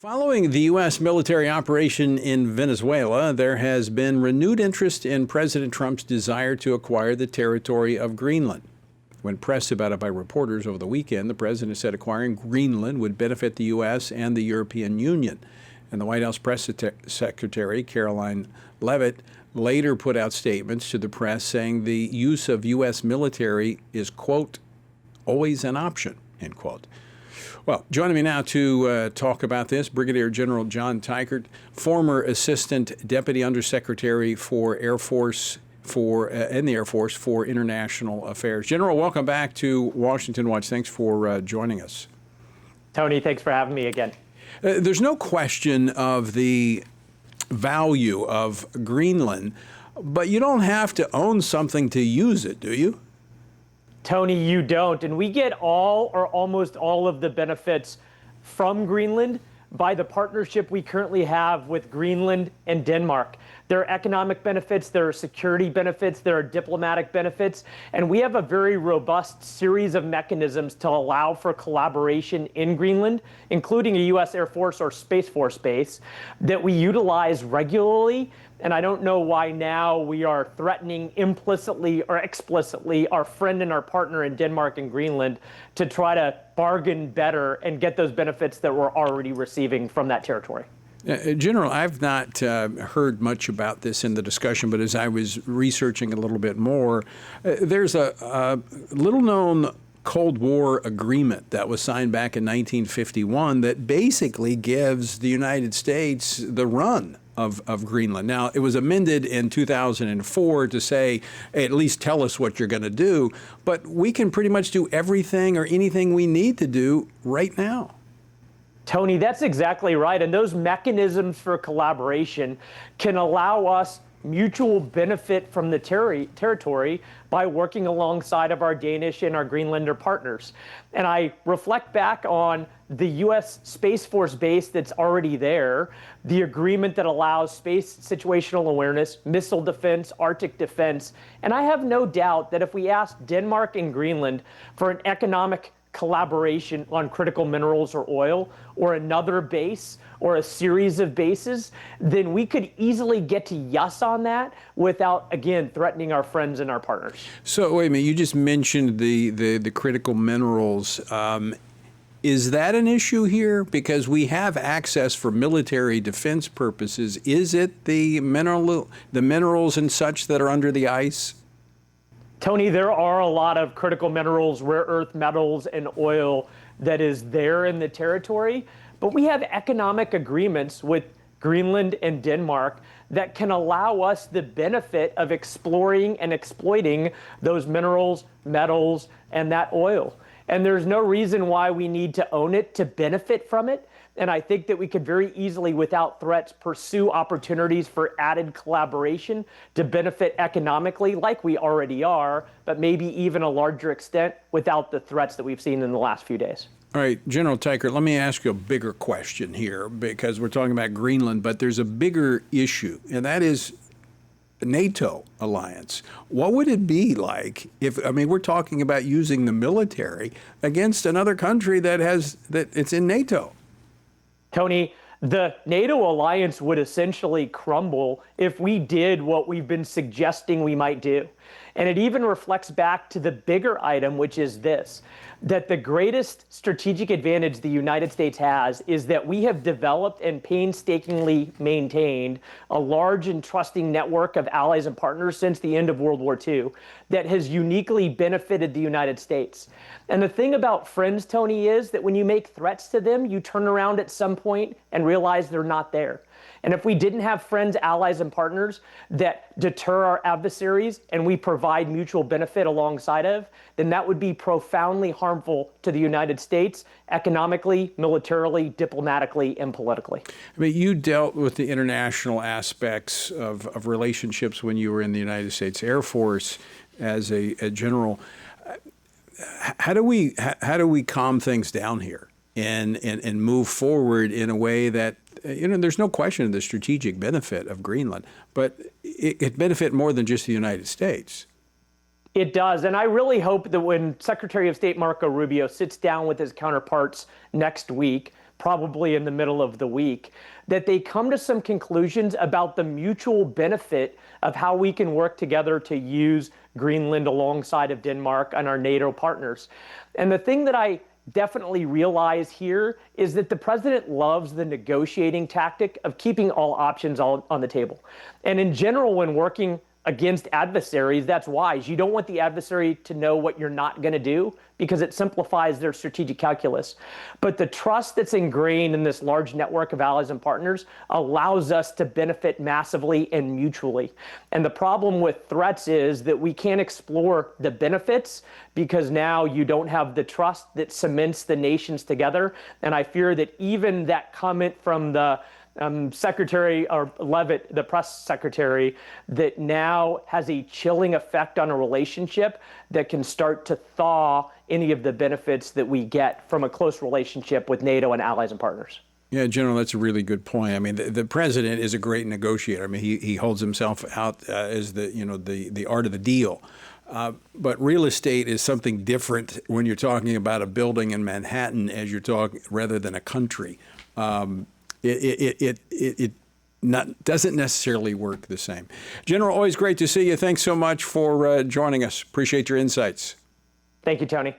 Following the U.S. military operation in Venezuela, there has been renewed interest in President Trump's desire to acquire the territory of Greenland. When pressed about it by reporters over the weekend, the president said acquiring Greenland would benefit the U.S. and the European Union. And the White House press secretary, Caroline Leavitt, later put out statements to the press saying the use of U.S. military is, quote, always an option, end quote. Well, joining me now to talk about this, Brigadier General John Teichert, former Assistant Deputy Undersecretary for in the Air Force for International Affairs. General, welcome back to Washington Watch. Thanks for joining us. Tony, thanks for having me again. There's no question of the value of Greenland, but you don't have to own something to use it, do you? Tony, you don't. And we get all or almost all of the benefits from Greenland by the partnership we currently have with Greenland and Denmark. There are economic benefits, there are security benefits, there are diplomatic benefits, and we have a very robust series of mechanisms to allow for collaboration in Greenland, including a U.S. Air Force or Space Force base that we utilize regularly. And I don't know why now we are threatening implicitly or explicitly our friend and our partner in Denmark and Greenland to try to bargain better and get those benefits that we're already receiving from that territory. General, I've not heard much about this in the discussion, but as I was researching a little bit more, there's a little-known Cold War agreement that was signed back in 1951 that basically gives the United States the run of Greenland. Now, it was amended in 2004 to say, hey, at least tell us what you're going to do, but we can pretty much do everything or anything we need to do right now. Tony, that's exactly right. And those mechanisms for collaboration can allow us mutual benefit from the territory by working alongside of our Danish and our Greenlander partners. And I reflect back on the U.S. Space Force base that's already there, the agreement that allows space situational awareness, missile defense, Arctic defense. And I have no doubt that if we ask Denmark and Greenland for an economic collaboration on critical minerals or oil, or another base, or a series of bases, then we could easily get to yes on that without, again, threatening our friends and our partners. So wait a minute, you just mentioned the critical minerals. Is that an issue here? Because we have access for military defense purposes. Is it the minerals and such that are under the ice? Tony, there are a lot of critical minerals, rare earth metals, and oil that is there in the territory, but we have economic agreements with Greenland and Denmark that can allow us the benefit of exploring and exploiting those minerals, metals, and that oil. And there's no reason why we need to own it to benefit from it. And I think that we could very easily, without threats, pursue opportunities for added collaboration to benefit economically, like we already are, but maybe even a larger extent without the threats that we've seen in the last few days. All right, General Teichert, let me ask you a bigger question here, because we're talking about Greenland, but there's a bigger issue, and that is the NATO alliance. What would it be like if, we're talking about using the military against another country that it's in NATO? Tony, the NATO alliance would essentially crumble if we did what we've been suggesting we might do. And it even reflects back to the bigger item, which is this, that the greatest strategic advantage the United States has is that we have developed and painstakingly maintained a large and trusting network of allies and partners since the end of World War II that has uniquely benefited the United States. And the thing about friends, Tony, is that when you make threats to them, you turn around at some point and realize they're not there. And if we didn't have friends, allies, and partners that deter our adversaries and we provide mutual benefit alongside of, then that would be profoundly harmful to the United States economically, militarily, diplomatically, and politically. You dealt with the international aspects of relationships when you were in the United States Air Force as a general. How do we calm things down here and move forward in a way that, there's no question of the strategic benefit of Greenland, but it benefit more than just the United States. It does. And I really hope that when Secretary of State Marco Rubio sits down with his counterparts next week, probably in the middle of the week, that they come to some conclusions about the mutual benefit of how we can work together to use Greenland alongside of Denmark and our NATO partners. And the thing that I definitely realize here is that the president loves the negotiating tactic of keeping all options on the table. And in general, when working against adversaries, that's wise. You don't want the adversary to know what you're not going to do because it simplifies their strategic calculus. But the trust that's ingrained in this large network of allies and partners allows us to benefit massively and mutually. And the problem with threats is that we can't explore the benefits because now you don't have the trust that cements the nations together. And I fear that even that comment from the Secretary or Levitt, the press secretary, that now has a chilling effect on a relationship that can start to thaw any of the benefits that we get from a close relationship with NATO and allies and partners. Yeah, General, that's a really good point. I mean, the president is a great negotiator. I mean, he holds himself out as the art of the deal. But real estate is something different when you're talking about a building in Manhattan as you're talking rather than a country. It doesn't necessarily work the same. General, always great to see you. Thanks so much for joining us. Appreciate your insights. Thank you, Tony.